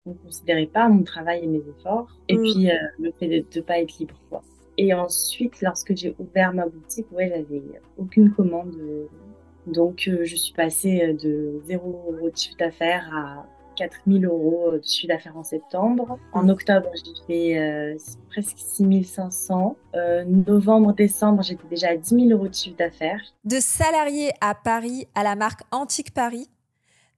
on ne considérait pas mon travail et mes efforts. Et Mm. puis, le fait de ne pas être libre, quoi. Et ensuite, lorsque j'ai ouvert ma boutique, ouais, j'avais aucune commande. Donc, je suis passée de 0 € de chiffre d'affaires à 4 000 € de chiffre d'affaires en septembre. En Mm. octobre, j'ai fait presque 6 500. Novembre, décembre, j'étais déjà à 10 000 € de chiffre d'affaires. De salarié à Paris à la marque Antique Paris.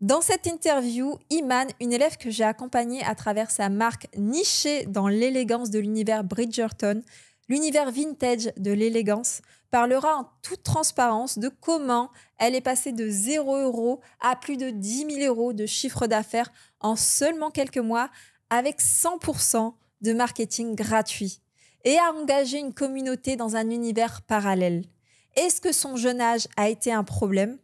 Dans cette interview, Iman, une élève que j'ai accompagnée à travers sa marque nichée dans l'élégance de l'univers Bridgerton, l'univers vintage de l'élégance, parlera en toute transparence de comment elle est passée de 0 € à plus de 10 000 € de chiffre d'affaires en seulement quelques mois avec 100% de marketing gratuit et a engagé une communauté dans un univers parallèle. Est-ce que son jeune âge a été un problème?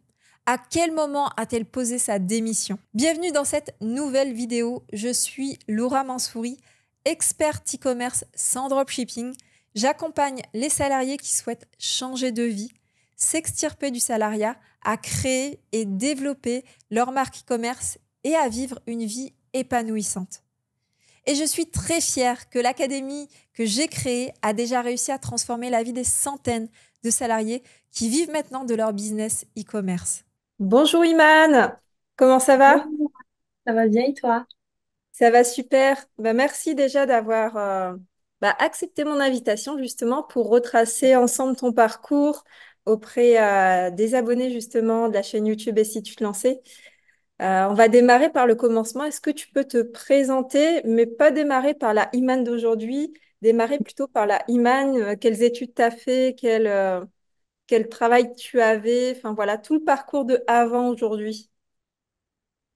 À quel moment a-t-elle posé sa démission? Bienvenue dans cette nouvelle vidéo. Je suis Laura Mansouri, experte e-commerce sans dropshipping. J'accompagne les salariés qui souhaitent changer de vie, s'extirper du salariat, à créer et développer leur marque e-commerce et à vivre une vie épanouissante. Et je suis très fière que l'académie que j'ai créée a déjà réussi à transformer la vie des centaines de salariés qui vivent maintenant de leur business e-commerce. Bonjour Iman, comment ça va? Bonjour, ça va bien et toi? Ça va super. Merci déjà d'avoir accepté mon invitation justement pour retracer ensemble ton parcours auprès des abonnés justement de la chaîne YouTube Et si tu te lançais. On va démarrer par le commencement. Est-ce que tu peux te présenter, mais pas démarrer par la Iman d'aujourd'hui, démarrer plutôt par la Iman, quelles études tu as fait, quel travail tu avais, enfin voilà, tout le parcours de avant aujourd'hui.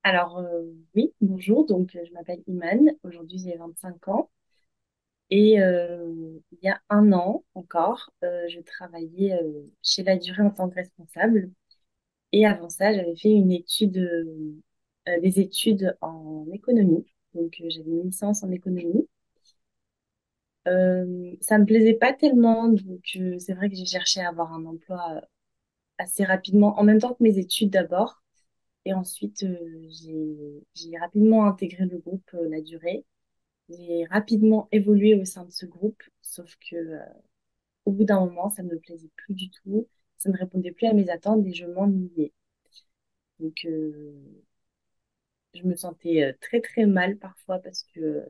Alors, oui, bonjour. Donc, je m'appelle Iman. Aujourd'hui, j'ai 25 ans. Et il y a un an encore, je travaillais chez La Durée en tant que responsable. Et avant ça, j'avais fait des études en économie. Donc, j'avais une licence en économie. Ça me plaisait pas tellement. Donc, c'est vrai que j'ai cherché à avoir un emploi assez rapidement, en même temps que mes études d'abord. Et ensuite, j'ai rapidement intégré le groupe La Durée. J'ai rapidement évolué au sein de ce groupe, sauf que au bout d'un moment, ça ne me plaisait plus du tout, ça ne répondait plus à mes attentes et je m'ennuyais. Donc, je me sentais très très mal parfois parce que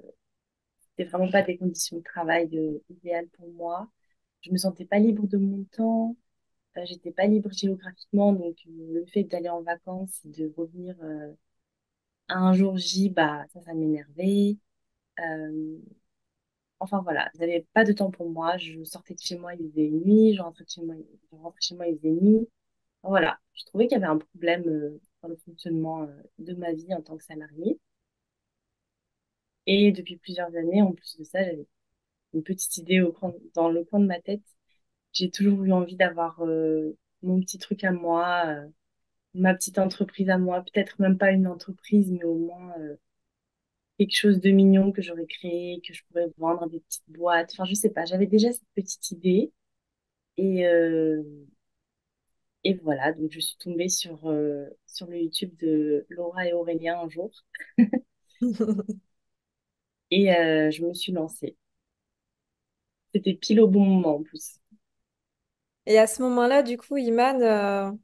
c'était vraiment pas des conditions de travail idéales pour moi. Je me sentais pas libre de mon temps, j'étais pas libre géographiquement, donc le fait d'aller en vacances et de revenir à un jour J, bah ça m'énervait. Euh, Enfin voilà, j'avais pas de temps pour moi. Je sortais de chez moi, il faisait nuit. Je rentrais chez moi, il faisait nuit. Enfin, voilà, je trouvais qu'il y avait un problème dans le fonctionnement de ma vie en tant que salariée. Et depuis plusieurs années, en plus de ça, j'avais une petite idée dans le coin de ma tête. J'ai toujours eu envie d'avoir mon petit truc à moi, ma petite entreprise à moi. Peut-être même pas une entreprise, mais au moins quelque chose de mignon que j'aurais créé, que je pourrais vendre, des petites boîtes. Enfin, je sais pas, j'avais déjà cette petite idée. Et, et voilà, donc je suis tombée sur le YouTube de Laura et Aurélien un jour et je me suis lancée. C'était pile au bon moment en plus. Et à ce moment-là, du coup, Iman,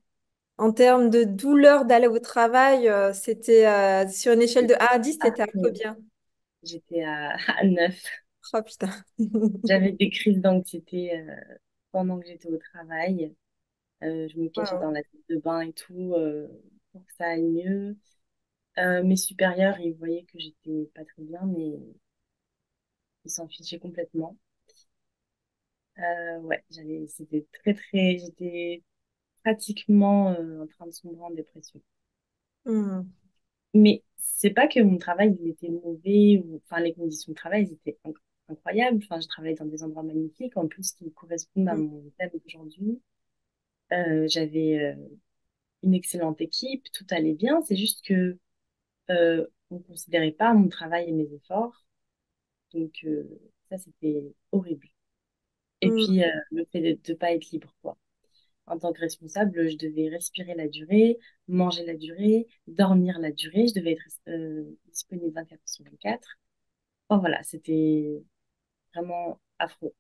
en termes de douleur d'aller au travail, c'était sur une échelle de 1 à 10, Ah, t'étais à oui. combien? J'étais à 9. Oh putain. J'avais des crises d'anxiété pendant que j'étais au travail. Je me cachais Wow. dans la salle de bain et tout pour que ça aille mieux. Mes supérieurs, ils voyaient que j'étais pas très bien, mais ils s'en fichaient complètement. Ouais, j'étais pratiquement en train de sombrer en dépression. Hmm. Mais c'est pas que mon travail il était mauvais ou enfin les conditions de travail elles étaient incroyables. Enfin, je travaillais dans des endroits magnifiques en plus qui correspondent à Hmm. mon thème d'aujourd'hui. J'avais une excellente équipe, tout allait bien. C'est juste que on considérait pas mon travail et mes efforts. Donc ça c'était horrible. Et Hmm. puis le fait de pas être libre quoi. En tant que responsable, je devais respirer la durée, manger la durée, dormir la durée. Je devais être disponible 24 heures sur 24. Enfin voilà, c'était vraiment affreux.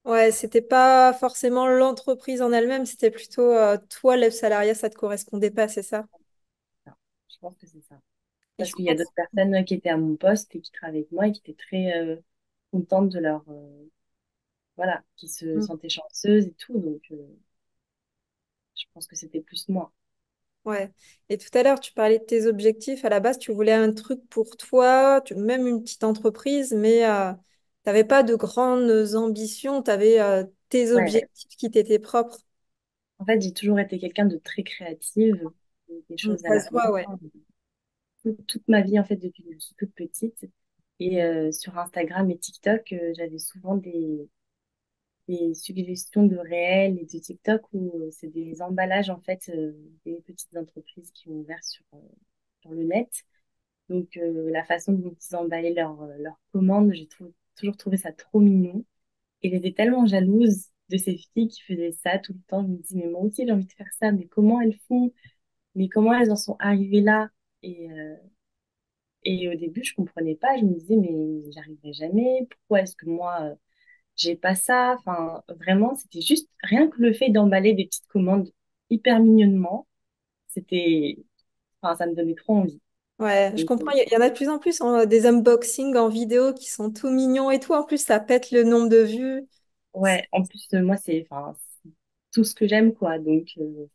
Ouais, c'était pas forcément l'entreprise en elle-même, c'était plutôt toi, le salariat, ça te correspondait pas, c'est ça? Enfin, je pense que c'est ça. Et je Parce qu'il y crois a que d'autres personnes qui étaient à mon poste et qui travaillaient avec moi et qui étaient très contentes de leur... voilà, qui se Mm. sentaient chanceuses et tout. Donc, je pense que c'était plus moi. Ouais. Et tout à l'heure, tu parlais de tes objectifs. À la base, tu voulais un truc pour toi, même une petite entreprise, mais tu n'avais pas de grandes ambitions, tu avais tes Ouais, objectifs qui t'étaient propres. en fait, j'ai toujours été quelqu'un de très créative, des Mm, choses à ça la se voit, ouais. main, toute ma vie, en fait, depuis que je suis toute petite. Et sur Instagram et TikTok, j'avais souvent des suggestions de réels et de TikTok où c'est des emballages, en fait, des petites entreprises qui ont ouvert sur le net. Donc, la façon dont ils emballaient leurs commandes, toujours trouvé ça trop mignon. Et j'étais tellement jalouse de ces filles qui faisaient ça tout le temps. Je me dis, mais moi aussi, j'ai envie de faire ça. Mais comment elles font? Mais comment elles en sont arrivées là? Et au début, je comprenais pas. Je me disais, mais j'arriverai jamais. Pourquoi est-ce que moi, j'ai pas ça? Enfin, vraiment, c'était juste rien que le fait d'emballer des petites commandes hyper mignonnement. C'était, enfin, ça me donnait trop envie. Ouais, je Donc, comprends. Il y en a de plus en plus, hein, des unboxings en vidéo qui sont tout mignons et tout. En plus, ça pète le nombre de vues. ouais, en plus, moi, enfin, c'est tout ce que j'aime, quoi. Donc,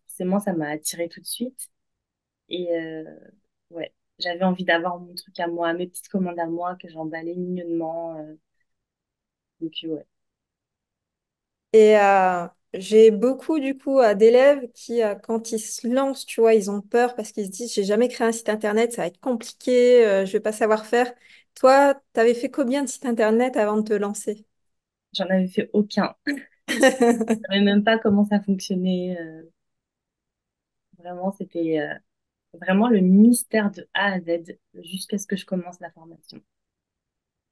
forcément, ça m'a attirée tout de suite. Et ouais, j'avais envie d'avoir mon truc à moi, mes petites commandes à moi que j'emballais mignonnement. Donc, ouais. Et j'ai beaucoup du coup d'élèves qui, quand ils se lancent, tu vois, ils ont peur parce qu'ils se disent, j'ai jamais créé un site internet, ça va être compliqué, je vais pas savoir faire. Toi, tu avais fait combien de sites internet avant de te lancer? J'en avais fait aucun. Je savais même pas comment ça fonctionnait. Vraiment, c'était vraiment le mystère de A à Z jusqu'à ce que je commence la formation.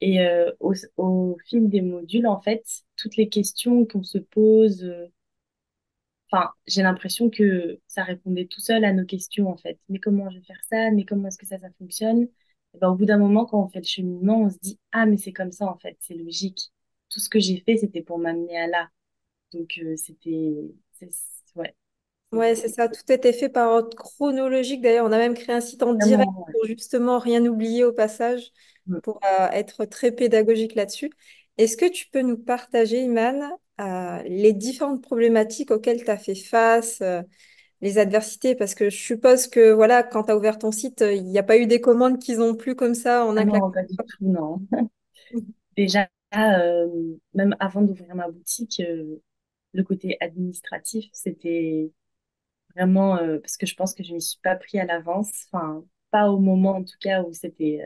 Et au fil des modules, en fait, toutes les questions qu'on se pose, enfin, j'ai l'impression que ça répondait tout seul à nos questions, en fait. Mais comment je vais faire ça? Mais comment est-ce que ça fonctionne? Et ben, au bout d'un moment, quand on fait le cheminement, on se dit, ah, mais c'est comme ça, en fait, c'est logique. Tout ce que j'ai fait, c'était pour m'amener à là. Donc, ouais, Ouais, c'est c'était ça, tout était fait par ordre chronologique. D'ailleurs, on a même créé un site en direct vraiment, ouais. pour justement rien oublier au passage, Mm. pour être très pédagogique là-dessus. Est-ce que tu peux nous partager, Iman, les différentes problématiques auxquelles tu as fait face, les adversités, parce que je suppose que voilà, quand tu as ouvert ton site, il n'y a pas eu des commandes qu'ils ont plu comme ça en Ah un claquement. non, pas du tout, non. Déjà, même avant d'ouvrir ma boutique, le côté administratif, c'était vraiment parce que je pense que je ne m'y suis pas pris à l'avance, enfin, pas au moment en tout cas où c'était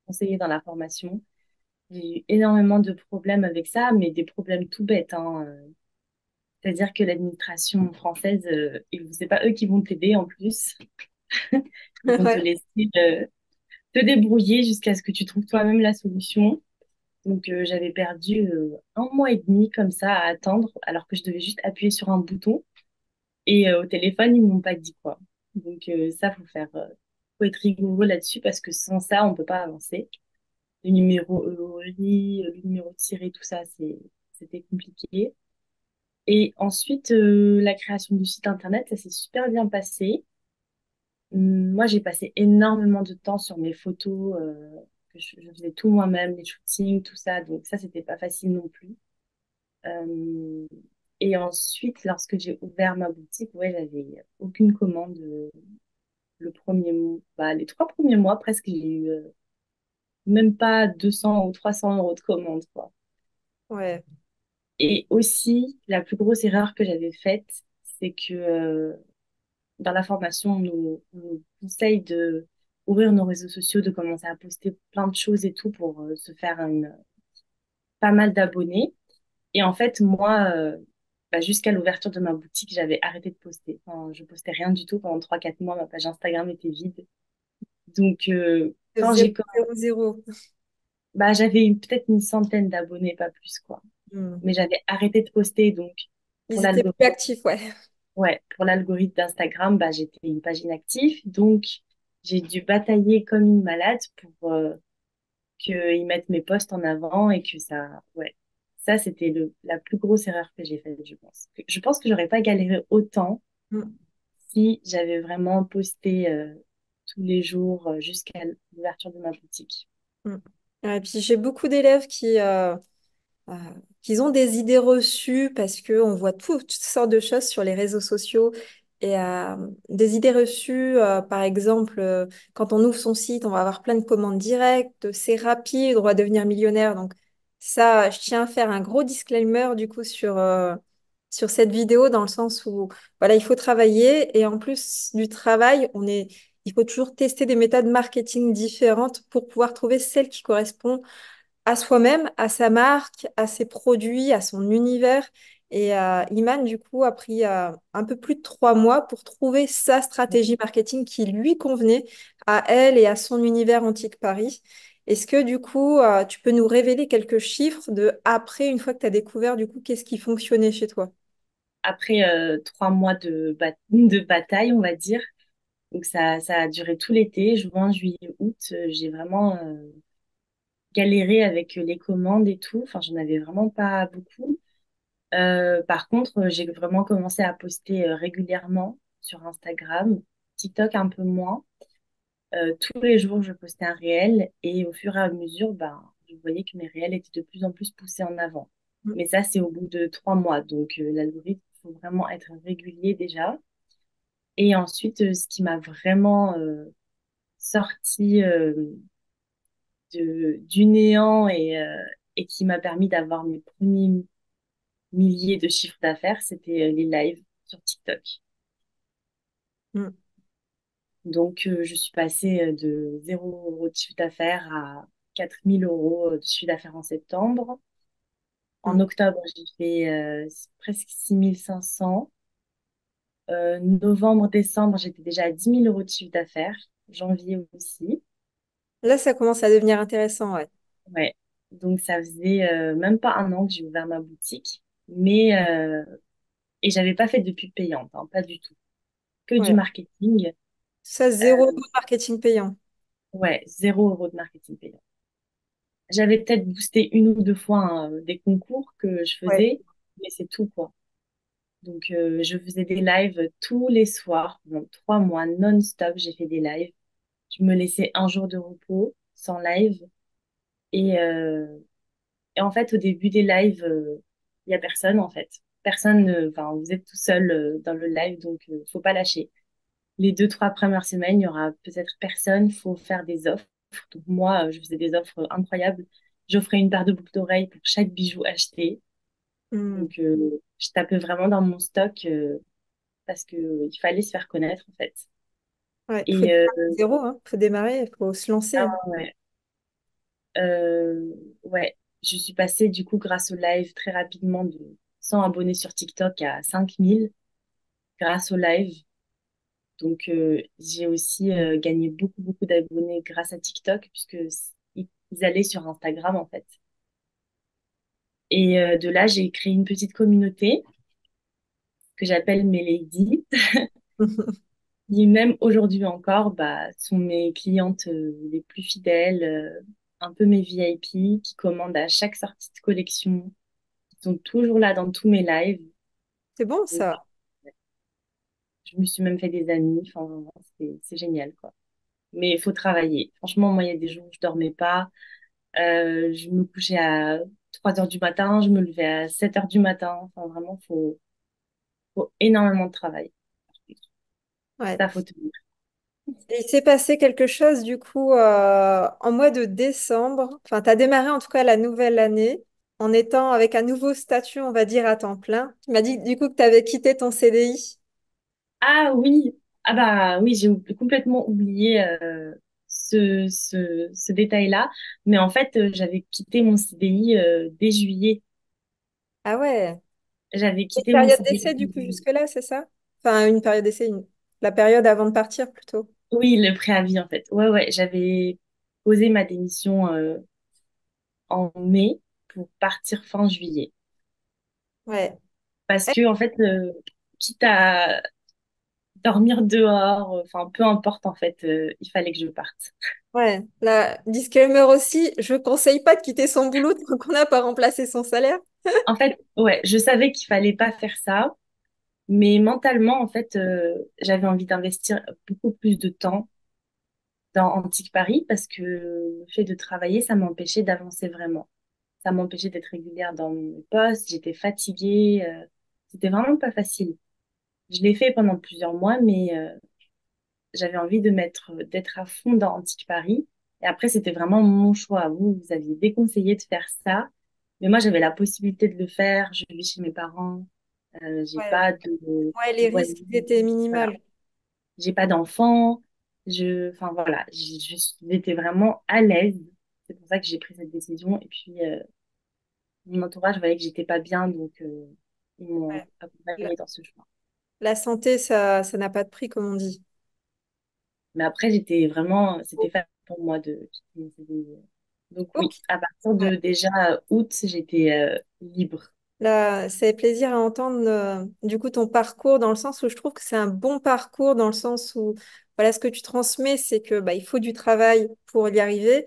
conseillé dans la formation. J'ai eu énormément de problèmes avec ça, mais des problèmes tout bêtes, hein. C'est-à-dire que l'administration française, c'est pas eux qui vont t'aider en plus. Ils vont te Ouais. laisser te débrouiller jusqu'à ce que tu trouves toi-même la solution. Donc, j'avais perdu 1 mois et demi comme ça à attendre, alors que je devais juste appuyer sur un bouton. Et au téléphone, ils m'ont pas dit quoi. Donc, ça, faut être rigoureux là-dessus parce que sans ça, on peut pas avancer. Le numéro EORI, le numéro tiré, tout ça, c'était compliqué. Et ensuite, la création du site internet, ça s'est super bien passé. Moi, j'ai passé énormément de temps sur mes photos, que je faisais tout moi-même, les shootings, tout ça. Donc ça, c'était pas facile non plus. Euh, et ensuite, lorsque j'ai ouvert ma boutique, ouais, j'avais aucune commande le premier mois. Bah, les 3 premiers mois, presque, j'ai eu même pas 200 ou 300 euros de commande, quoi. Ouais. Et aussi, la plus grosse erreur que j'avais faite, c'est que dans la formation, on nous conseille de ouvrir nos réseaux sociaux, de commencer à poster plein de choses et tout pour se faire pas mal d'abonnés. Et en fait, moi, bah, jusqu'à l'ouverture de ma boutique, j'avais arrêté de poster. Enfin, je postais rien du tout pendant 3 4 mois. Ma page Instagram était vide. Donc, quand Zéro, j'ai zéro, zéro. j'avais peut-être une centaine d'abonnés, pas plus, quoi. Hmm. Mais j'avais arrêté de poster. Donc, Pour Ils étaient plus l'algorithme, actifs, ouais. ouais, pour l'algorithme d'Instagram, bah, j'étais une page inactive. Donc, j'ai dû batailler comme une malade pour qu'ils mettent mes posts en avant et que ça, ouais. Ça, c'était la plus grosse erreur que j'ai faite, je pense. Je pense que j'aurais pas galéré autant Mm, si j'avais vraiment posté tous les jours jusqu'à l'ouverture de ma boutique. mm. Ouais, et puis j'ai beaucoup d'élèves euh, qui ont des idées reçues parce qu'on voit toutes sortes de choses sur les réseaux sociaux. Et des idées reçues, par exemple, quand on ouvre son site, on va avoir plein de commandes directes, c'est rapide, on va devenir millionnaire. Donc ça, je tiens à faire un gros disclaimer du coup sur cette vidéo dans le sens où voilà, il faut travailler et en plus du travail, il faut toujours tester des méthodes marketing différentes pour pouvoir trouver celle qui correspond à soi-même, à sa marque, à ses produits, à son univers. Et Iman, du coup, a pris un peu plus de 3 mois pour trouver sa stratégie marketing qui lui convenait à elle et à son univers Antique Paris. Est-ce que, du coup, tu peux nous révéler quelques chiffres de après, une fois que tu as découvert, du coup, qu'est-ce qui fonctionnait chez toi? Après 3 mois de bataille, on va dire, donc ça a duré tout l'été, juin, juillet, août, j'ai vraiment galéré avec les commandes et tout. Enfin, j'en avais vraiment pas beaucoup. Par contre, j'ai vraiment commencé à poster régulièrement sur Instagram, TikTok un peu moins. Tous les jours, je postais un réel et au fur et à mesure, ben, je voyais que mes réels étaient de plus en plus poussés en avant. Mm, Mais ça, c'est au bout de 3 mois. Donc, l'algorithme, il faut vraiment être régulier déjà. Et ensuite, ce qui m'a vraiment sorti du néant et qui m'a permis d'avoir mes premiers milliers de chiffres d'affaires, c'était les lives sur TikTok. mm, Donc, je suis passée de 0 € de chiffre d'affaires à 4 000 € de chiffre d'affaires en septembre. En mm. octobre, j'ai fait presque 6 500. Novembre, décembre, j'étais déjà à 10 000 € de chiffre d'affaires. Janvier aussi. Là, ça commence à devenir intéressant, ouais. Ouais. Donc, ça faisait même pas un an que j'ai ouvert ma boutique. Mais, et j'avais pas fait de pub payante, hein, pas du tout. Que du Ouais. marketing. Ça, 0 € de marketing payant. Ouais, 0 € de marketing payant. J'avais peut-être boosté une ou deux fois hein, des concours que je Ouais. faisais, mais c'est tout, quoi. Donc, je faisais des lives tous les soirs pendant 3 mois non-stop. J'ai fait des lives. Je me laissais un jour de repos sans live. Et, et en fait, au début des lives, il y a personne, en fait. Personne, enfin, vous êtes tout seul dans le live, donc faut pas lâcher. Les 2, 3 premières semaines, il y aura peut-être personne. Faut faire des offres. Donc, moi, je faisais des offres incroyables. J'offrais une paire de boucles d'oreilles pour chaque bijou acheté. Mm. Donc, je tapais vraiment dans mon stock parce que il fallait se faire connaître, en fait. Ouais, il faut Et démarrer à zéro, hein. Faut démarrer, il faut se lancer, ah hein. ouais, ouais, je suis passée du coup grâce au live très rapidement de 100 abonnés sur TikTok à 5 000 grâce au live. Donc, j'ai aussi gagné beaucoup, beaucoup d'abonnés grâce à TikTok puisque ils allaient sur Instagram, en fait. Et de là, j'ai créé une petite communauté que j'appelle mes ladies, qui même aujourd'hui encore, bah, sont mes clientes les plus fidèles, un peu mes VIP, qui commandent à chaque sortie de collection, qui sont toujours là dans tous mes lives. C'est bon, Donc, ça. je me suis même fait des amis. Enfin, vraiment, c'est génial, quoi. Mais il faut travailler. Franchement, moi, il y a des jours où je dormais pas. Je me couchais à 3 heures du matin, je me levais à 7 heures du matin. Enfin, vraiment, faut énormément de travail. Ouais. Ça, faut tenir. Et il s'est passé quelque chose, du coup, en mois de décembre. Enfin, tu as démarré en tout cas la nouvelle année en étant avec un nouveau statut, on va dire, à temps plein. Tu m'as dit, du coup, que tu avais quitté ton CDI. Ah oui, ah bah oui, j'ai complètement oublié ce détail-là. Mais en fait, j'avais quitté mon CDI dès juillet. Ah ouais. J'avais Une quitté mon période d'essai, du coup, CDI. jusque-là, c'est ça? Enfin, une période d'essai, la période avant de partir plutôt. Oui, le préavis en fait. Ouais, ouais, j'avais posé ma démission en mai pour partir fin juillet. Ouais. Parce que, en fait, quitte à dormir dehors, enfin, peu importe, en fait, il fallait que je parte. Ouais, la disclaimer aussi, je conseille pas de quitter son boulot tant qu'on n'a pas remplacé son salaire. En fait, ouais, je savais qu'il fallait pas faire ça, mais mentalement, en fait, j'avais envie d'investir beaucoup plus de temps dans Antique Paris parce que le fait de travailler, ça m'empêchait d'avancer vraiment. Ça m'empêchait d'être régulière dans mes postes, j'étais fatiguée, c'était vraiment pas facile. Je l'ai fait pendant plusieurs mois, mais j'avais envie d'être à fond dans Antique Paris. Et après, c'était vraiment mon choix. Vous aviez déconseillé de faire ça, mais moi, j'avais la possibilité de le faire. Je vis chez mes parents, j'ai Ouais, pas de ouais, les loyer, risques ils étaient voilà, minimales. j'ai pas d'enfants. Enfin voilà, j'étais vraiment à l'aise. C'est pour ça que j'ai pris cette décision. Et puis, mon entourage voyait que j'étais pas bien, donc ils m'ont Ouais. La, accompagnée dans ce choix. la santé, ça n'a pas de prix, comme on dit. Mais après, c'était facile pour moi de quitter mon CDI. Donc Ok. oui, à partir Ouais. de déjà août, j'étais libre. Là, c'est plaisir à entendre du coup ton parcours dans le sens où je trouve que c'est un bon parcours dans le sens où voilà ce que tu transmets, c'est que bah, il faut du travail pour y arriver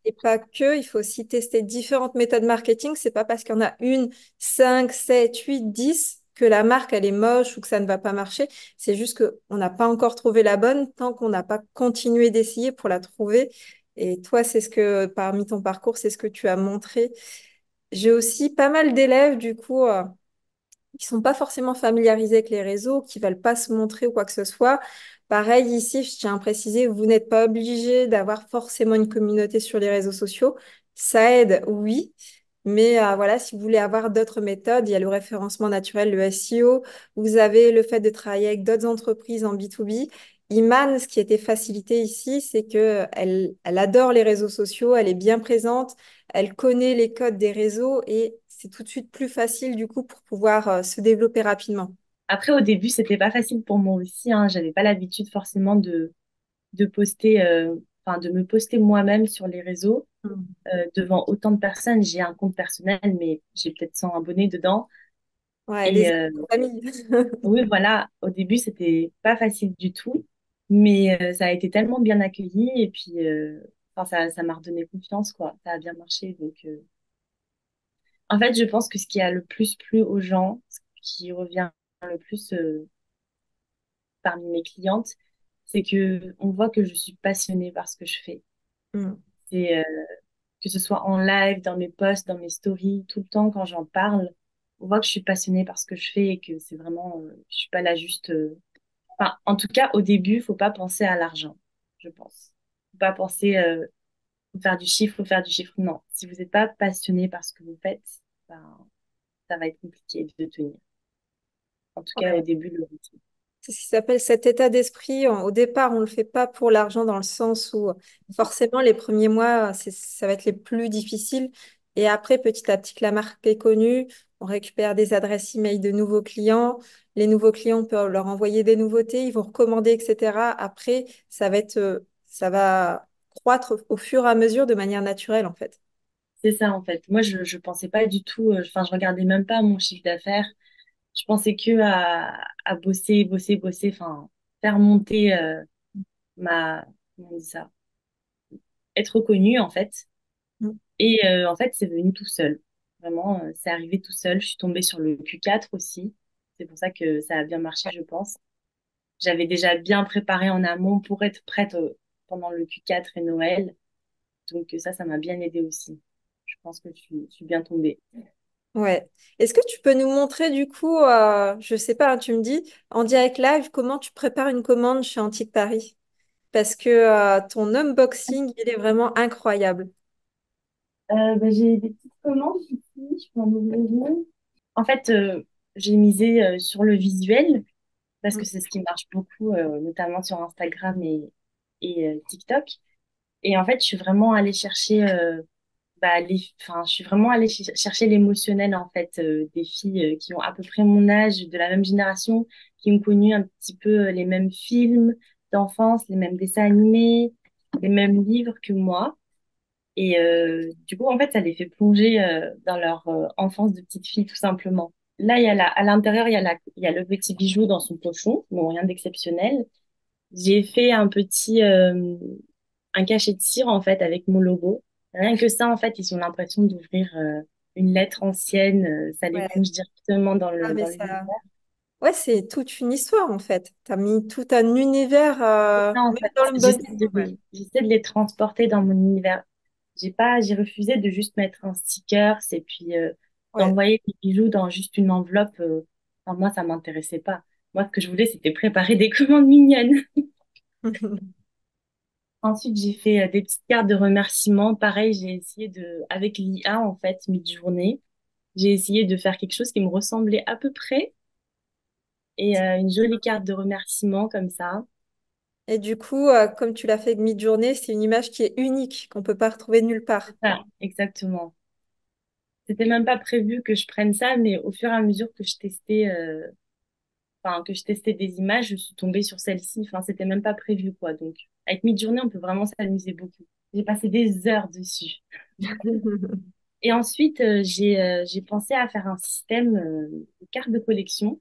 et pas que, il faut aussi tester différentes méthodes marketing. C'est pas parce qu'il y en a une, 5, 7, 8, 10 que la marque elle est moche ou que ça ne va pas marcher. C'est juste que on n'a pas encore trouvé la bonne tant qu'on n'a pas continué d'essayer pour la trouver. Et toi, c'est ce que parmi ton parcours, c'est ce que tu as montré. J'ai aussi pas mal d'élèves, du coup, qui sont pas forcément familiarisés avec les réseaux, qui veulent pas se montrer ou quoi que ce soit. Pareil, ici, je tiens à préciser, vous n'êtes pas obligé d'avoir forcément une communauté sur les réseaux sociaux. Ça aide, oui. Mais voilà, si vous voulez avoir d'autres méthodes, il y a le référencement naturel, le SEO. Vous avez le fait de travailler avec d'autres entreprises en B2B. Iman, ce qui a été facilité ici, c'est que elle adore les réseaux sociaux, elle est bien présente, elle connaît les codes des réseaux et c'est tout de suite plus facile du coup pour pouvoir se développer rapidement. Après, au début, c'était pas facile pour moi aussi, hein. J'avais pas l'habitude forcément de poster, enfin, de me poster moi-même sur les réseaux Mm. devant autant de personnes. J'ai un compte personnel, mais j'ai peut-être 100 abonnés dedans. Ouais, les Et amis. oui, voilà, au début, c'était pas facile du tout, mais ça a été tellement bien accueilli et puis enfin, ça m'a redonné confiance, quoi. Ça a bien marché. Donc, en fait, je pense que ce qui a le plus plu aux gens, ce qui revient le plus parmi mes clientes, c'est que on voit que je suis passionnée par ce que je fais. Mm. C'est que ce soit en live, dans mes posts, dans mes stories, tout le temps quand j'en parle, on voit que je suis passionnée par ce que je fais et que c'est vraiment, je suis pas là juste. Enfin, en tout cas, au début, faut pas penser à l'argent, je pense. Faut pas penser faut faire du chiffre, faut faire du chiffre. Non, si vous n'êtes pas passionné par ce que vous faites, ben, ça va être compliqué de tenir. En tout cas, au Ouais. début, le rythme. C'est ce qui s'appelle cet état d'esprit. Au départ, on ne le fait pas pour l'argent dans le sens où forcément les premiers mois, ça va être les plus difficiles. Et après, petit à petit, que la marque est connue, on récupère des adresses email de nouveaux clients. Les nouveaux clients, on peut leur envoyer des nouveautés, ils vont recommander, etc. Après, ça va croître au fur et à mesure de manière naturelle, en fait. C'est ça, en fait. Moi, je pensais pas du tout, enfin, je regardais même pas mon chiffre d'affaires. Je pensais que à bosser, bosser, bosser, enfin, faire monter ma, comment on dit ça, être reconnue, en fait. Mm. Et en fait, c'est venu tout seul. Vraiment, c'est arrivé tout seul. Je suis tombée sur le Q4 aussi. C'est pour ça que ça a bien marché, je pense. J'avais déjà bien préparé en amont pour être prête pendant le Q4 et Noël. Donc ça m'a bien aidé aussi. Je pense que je suis bien tombée. Ouais. Est-ce que tu peux nous montrer du coup, je sais pas, hein, tu me dis, en direct live, comment tu prépares une commande chez Antique Paris? Parce que ton unboxing, il est vraiment incroyable. J'ai des petites commandes ici. Je peux en ouvrir une. En fait, j'ai misé sur le visuel parce que Mm. c'est ce qui marche beaucoup, notamment sur Instagram et TikTok. Et en fait, je suis vraiment allée chercher, enfin, je suis vraiment allée chercher l'émotionnel en fait des filles qui ont à peu près mon âge, de la même génération, qui ont connu un petit peu les mêmes films d'enfance, les mêmes dessins animés, les mêmes livres que moi. Et du coup, en fait, ça les fait plonger dans leur enfance de petite fille, tout simplement. Là, à l'intérieur, il y a le petit bijou dans son pochon. Bon, rien d'exceptionnel. J'ai fait un cachet de cire, en fait, avec mon logo. Rien que ça, en fait, ils ont l'impression d'ouvrir une lettre ancienne. Ça les Ouais. plonge directement Ah, mais dans l'univers. ça. Ouais, c'est toute une histoire en fait. Tu as mis tout un univers, C'est ça, en même fait. dans le bon sens. Ouais. J'essaie de les transporter dans mon univers. J'ai refusé de juste mettre un sticker et puis Ouais. d'envoyer des bijoux dans juste une enveloppe. Enfin, moi, ça m'intéressait pas. Moi, ce que je voulais, c'était préparer des commandes mignonnes. Ensuite, j'ai fait des petites cartes de remerciement. Pareil, avec l'IA, en fait, mid-journée, j'ai essayé de faire quelque chose qui me ressemblait à peu près et une jolie carte de remerciement comme ça. Et du coup, comme tu l'as fait mi-journée, c'est une image qui est unique, qu'on peut pas retrouver nulle part. C'est ça, exactement. C'était même pas prévu que je prenne ça, mais au fur et à mesure que que je testais des images, je suis tombée sur celle-ci. Enfin, c'était même pas prévu, quoi. Donc, avec Midjourney, on peut vraiment s'amuser beaucoup. J'ai passé des heures dessus. Et ensuite, j'ai pensé à faire un système de cartes de collection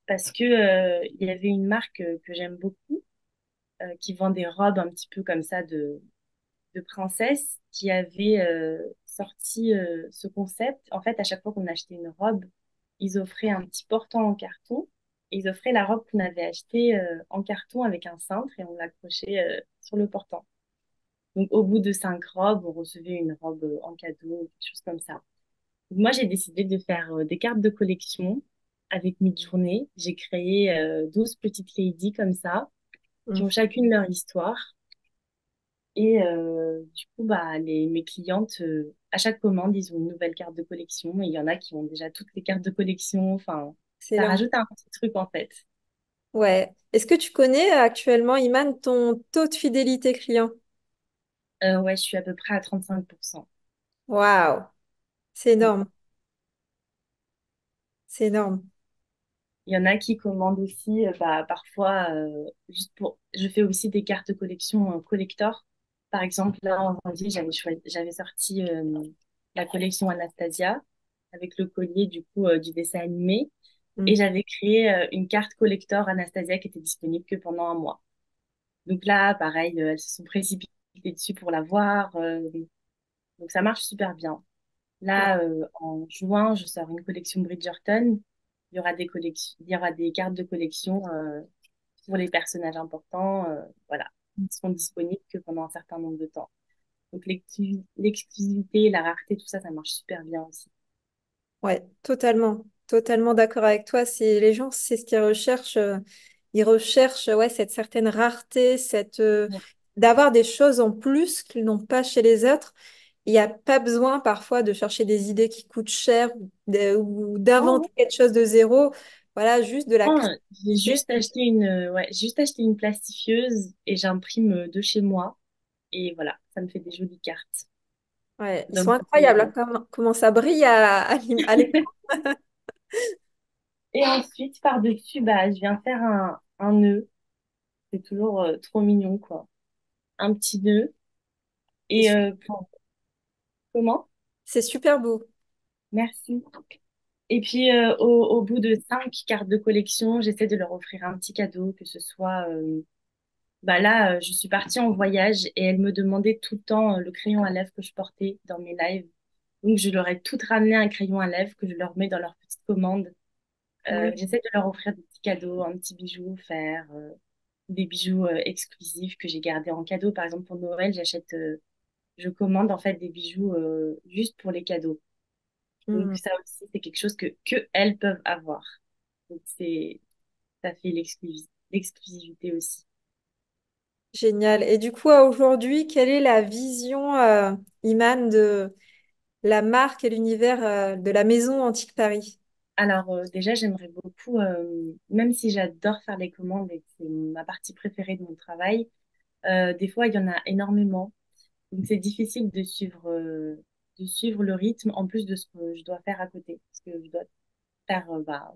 parce que il y avait une marque que j'aime beaucoup qui vend des robes un petit peu comme ça de princesse qui avait sorti ce concept. En fait, à chaque fois qu'on achetait une robe, ils offraient un petit portant en carton et ils offraient la robe qu'on avait achetée en carton avec un cintre et on l'accrochait sur le portant. Donc, au bout de 5 robes, on recevait une robe en cadeau, quelque chose comme ça. Donc, moi, j'ai décidé de faire des cartes de collection avec Midjourney. J'ai créé 12 petites ladies comme ça, qui ont chacune leur histoire. Et du coup, mes clientes, à chaque commande, ils ont une nouvelle carte de collection. Et il y en a qui ont déjà toutes les cartes de collection. Enfin, ça Excellent. rajoute un petit truc en fait. Ouais. Est-ce que tu connais actuellement, Iman, ton taux de fidélité client? Ouais, je suis à peu près à 35%. Waouh, c'est Mm. énorme. C'est énorme. Il y en a qui commandent aussi, parfois, je fais aussi des cartes de collection collector. Par exemple, là, en janvier, j'avais sorti la collection Anastasia avec le collier, du coup, du dessin animé. Et Mm. j'avais créé une carte collector Anastasia qui était disponible que pendant un mois. Donc là, pareil, elles se sont précipitées dessus pour la voir. Donc ça marche super bien. Ouais. Là, en juin, je sors une collection Bridgerton. Il y aura des cartes de collection pour les personnages importants. Voilà, ils seront disponibles que pendant un certain nombre de temps. Donc l'exclusivité, la rareté, tout ça, ça marche super bien aussi. Ouais, totalement, totalement d'accord avec toi. C'est les gens, c'est ce qu'ils recherchent. Ils recherchent, ouais, cette certaine rareté, d'avoir des choses en plus qu'ils n'ont pas chez les autres. Il n'y a pas besoin parfois de chercher des idées qui coûtent cher ou Oh, d'inventer quelque chose de zéro. Voilà, juste de la non, créativité. j'ai juste acheté une plastifieuse et j'imprime de chez moi. Et voilà, ça me fait des jolies cartes. Ouais, ils sont Donc, incroyables, hein, comment ça brille à l'écran. et ensuite, par-dessus, je viens faire un nœud. C'est toujours trop mignon, quoi. Un petit nœud. C'est Et su- comment? c'est super beau. Merci. Et puis, au bout de 5 cartes de collection, j'essaie de leur offrir un petit cadeau, que ce soit... là, je suis partie en voyage et elles me demandaient tout le temps le crayon à lèvres que je portais dans mes lives. Donc, je leur ai toutes ramené un crayon à lèvres que je leur mets dans leur petite commande. Ouais. J'essaie de leur offrir des petits cadeaux, un petit bijou offert, des bijoux exclusifs que j'ai gardés en cadeau. Par exemple, pour Noël, je commande en fait des bijoux juste pour les cadeaux. Donc Hmm. ça aussi, c'est quelque chose que elles peuvent avoir. Donc ça fait l'exclusivité aussi. Génial. Et du coup, aujourd'hui, quelle est la vision, Iman, de la marque et l'univers, de la maison Antique Paris? Alors déjà, j'aimerais beaucoup, même si j'adore faire les commandes et que c'est ma partie préférée de mon travail, des fois il y en a énormément. Donc c'est difficile de suivre le rythme en plus de ce que je dois faire à côté. Parce que je dois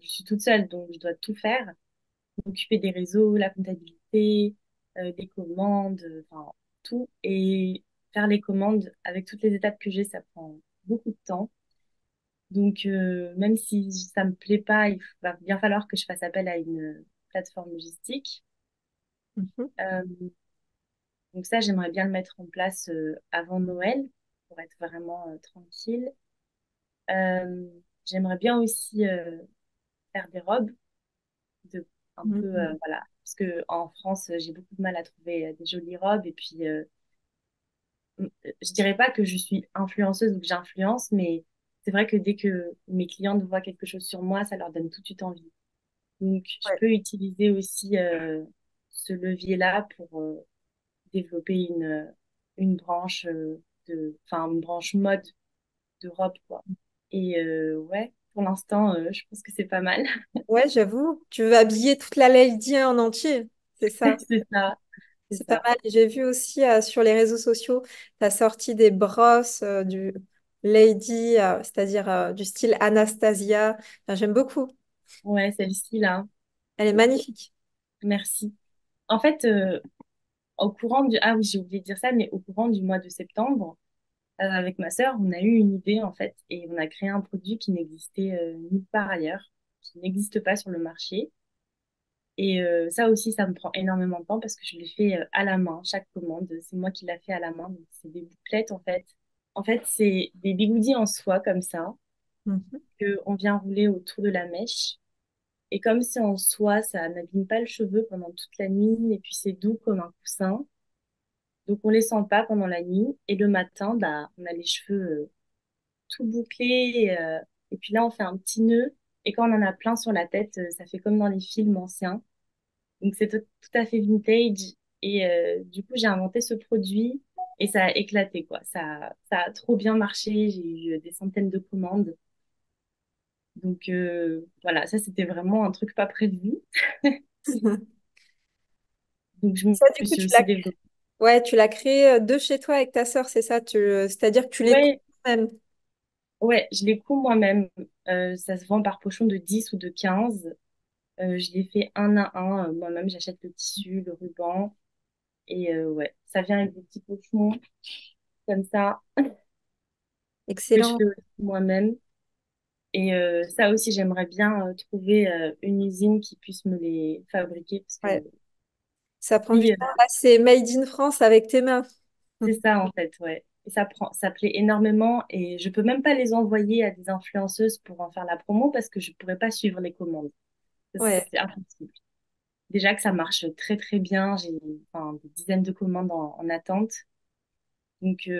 je suis toute seule, donc je dois tout faire. M'occuper des réseaux, la comptabilité, des commandes, enfin tout. Et faire les commandes avec toutes les étapes que j'ai, ça prend beaucoup de temps. Donc, même si ça me plaît pas, va bien falloir que je fasse appel à une plateforme logistique. Mhm. Euh, donc ça, j'aimerais bien le mettre en place avant Noël pour être vraiment tranquille. Euh, J'aimerais bien aussi faire des robes, de, un peu, Mhm. voilà, parce que en France, j'ai beaucoup de mal à trouver des jolies robes. Et puis, je dirais pas que je suis influenceuse ou que j'influence, mais c'est vrai que dès que mes clientes voient quelque chose sur moi, ça leur donne tout de suite envie. Donc, je Ouais. peux utiliser aussi ce levier-là pour développer une branche enfin, une branche mode de robe, quoi. Et ouais, pour l'instant, je pense que c'est pas mal. Ouais, j'avoue, tu veux habiller toute la Lady en entier, c'est ça. C'est ça, c'est C'est pas ça. mal. J'ai vu aussi sur les réseaux sociaux, tu as sorti des brosses du Lady, c'est-à-dire du style Anastasia. Enfin, j'aime beaucoup. Ouais, celle-ci, là. Elle est Euh, magnifique. Merci. En fait, au courant du... Ah oui, j'ai oublié de dire ça, mais au courant du mois de septembre, avec ma sœur, on a eu une idée, en fait, et on a créé un produit qui n'existait nulle part ailleurs, qui n'existe pas sur le marché. Et ça aussi, ça me prend énormément de temps parce que je l'ai fait à la main, chaque commande. C'est moi qui l'ai fait à la main. Donc, c'est des bouclettes, en fait. En fait, c'est des bigoudis en soie, comme ça, Mhm. que on vient rouler autour de la mèche. Et comme c'est en soie, ça n'abîme pas le cheveu pendant toute la nuit. Et puis, c'est doux comme un coussin. Donc, on les sent pas pendant la nuit. Et le matin, bah, on a les cheveux tout bouclés. Et puis là, on fait un petit nœud. Et quand on en a plein sur la tête, ça fait comme dans les films anciens. Donc c'est tout à fait vintage. Et du coup, j'ai inventé ce produit et ça a éclaté, quoi. Ça a trop bien marché. J'ai eu des centaines de commandes. Donc voilà, ça c'était vraiment un truc pas prévu. Donc je Ça, du me coup, suis aussi développée. ouais, tu l'as créé de chez toi avec ta sœur, c'est ça? C'est-à-dire que tu les couds Ouais, même. ouais, je les couds moi-même. Ça se vend par pochon de 10 ou de 15. Je les fais un à un. Moi-même, j'achète le tissu, le ruban. Et ouais, ça vient avec des petits pochons comme ça que je Excellent. fais aussi moi-même. Et ça aussi, j'aimerais bien trouver une usine qui puisse me les fabriquer parce que Ouais. Ça prend du si, temps. Là, c'est Made in France avec tes mains. c'est ça en fait, ouais. Et ça plaît énormément et je peux même pas les envoyer à des influenceuses pour en faire la promo parce que je pourrais pas suivre les commandes. Ouais. C'est impossible. Déjà que ça marche très très bien, j'ai enfin, des dizaines de commandes en attente. Donc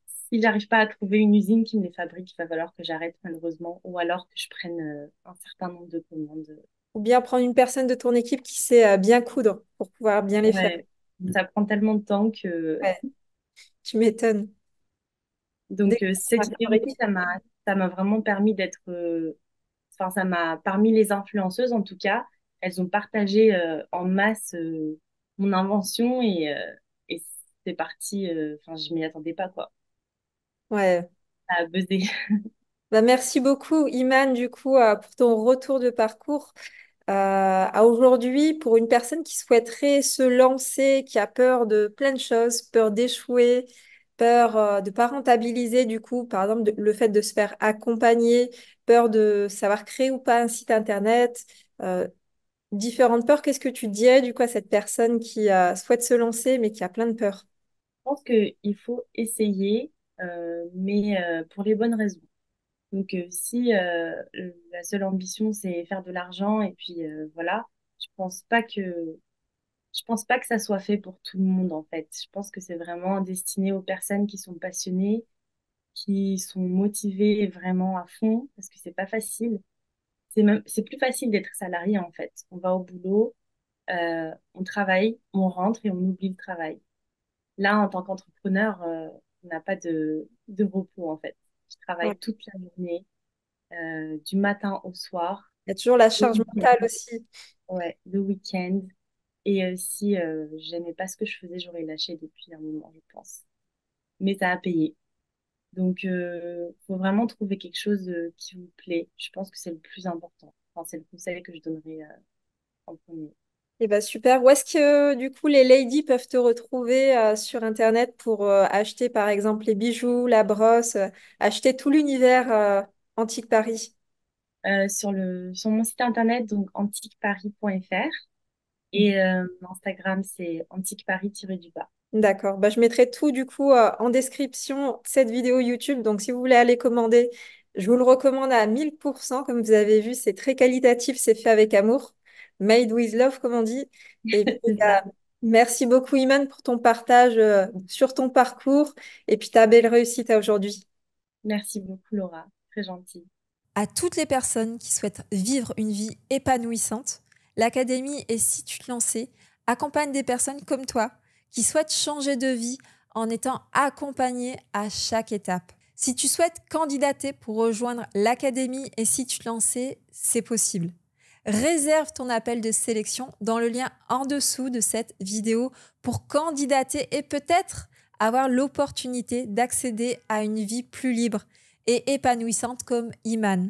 si j'arrive pas à trouver une usine qui me les fabrique, il va falloir que j'arrête malheureusement ou alors que je prenne un certain nombre de commandes. Ou bien prendre une personne de ton équipe qui sait bien coudre pour pouvoir bien les faire. Ouais, ça prend tellement de temps que Ouais, tu m'étonnes. Dès donc que ça cette sera idée aussi fabriqué. ça m'a vraiment permis d'être enfin ça m'a parmi les influenceuses en tout cas, elles ont partagé en masse mon invention et c'est parti enfin je m'y attendais pas quoi. Ouais. Ça a buzzé. Bah, merci beaucoup, Iman, du coup, pour ton retour de parcours. À aujourd'hui, pour une personne qui souhaiterait se lancer, qui a peur de plein de choses, peur d'échouer, peur de pas rentabiliser, du coup, par exemple, le fait de se faire accompagner, peur de savoir créer ou pas un site internet, euh, différentes peurs, qu'est-ce que tu dirais, du coup, à cette personne qui souhaite se lancer, mais qui a plein de peurs? Je pense qu'il faut essayer mais pour les bonnes raisons. Donc si la seule ambition c'est faire de l'argent et puis voilà, je pense pas que je pense pas que ça soit fait pour tout le monde en fait. Je pense que c'est vraiment destiné aux personnes qui sont passionnées, qui sont motivées vraiment à fond, parce que c'est pas facile. C'est plus facile d'être salarié en fait. On va au boulot, on travaille, on rentre et on oublie le travail. Là, en tant qu'entrepreneur, on n'a pas de repos en fait. Je Ouais. travaille toute la journée, du matin au soir, Il y a toujours la le charge mentale week-end. aussi. Ouais, le week-end. Et si j'aimais pas ce que je faisais, j'aurais lâché depuis un moment, je pense. Mais ça a payé. Donc, faut vraiment trouver quelque chose qui vous plaît. Je pense que c'est le plus important. Enfin, c'est le conseil que je donnerais en premier. Et bah super. Où est-ce que du coup les ladies peuvent te retrouver sur Internet pour acheter par exemple les bijoux, la brosse, acheter tout l'univers Antique Paris. sur mon site internet, donc antiqueparis.fr. Et Instagram, c'est antiqueparis-du-bas. D'accord. Bah, je mettrai tout du coup en description de cette vidéo YouTube. Donc, si vous voulez aller commander, je vous le recommande à 1000%. Comme vous avez vu, c'est très qualitatif, c'est fait avec amour. Made with love, comme on dit. Et puis, C'est ça. merci beaucoup, Iman, pour ton partage sur ton parcours et puis ta belle réussite à aujourd'hui. Merci beaucoup, Laura. Très gentil. À toutes les personnes qui souhaitent vivre une vie épanouissante, l'Académie et Si tu te lançais accompagne des personnes comme toi qui souhaitent changer de vie en étant accompagnées à chaque étape. Si tu souhaites candidater pour rejoindre l'Académie et Si tu te lançais, c'est possible. Réserve ton appel de sélection dans le lien en dessous de cette vidéo pour candidater et peut-être avoir l'opportunité d'accéder à une vie plus libre et épanouissante comme Iman.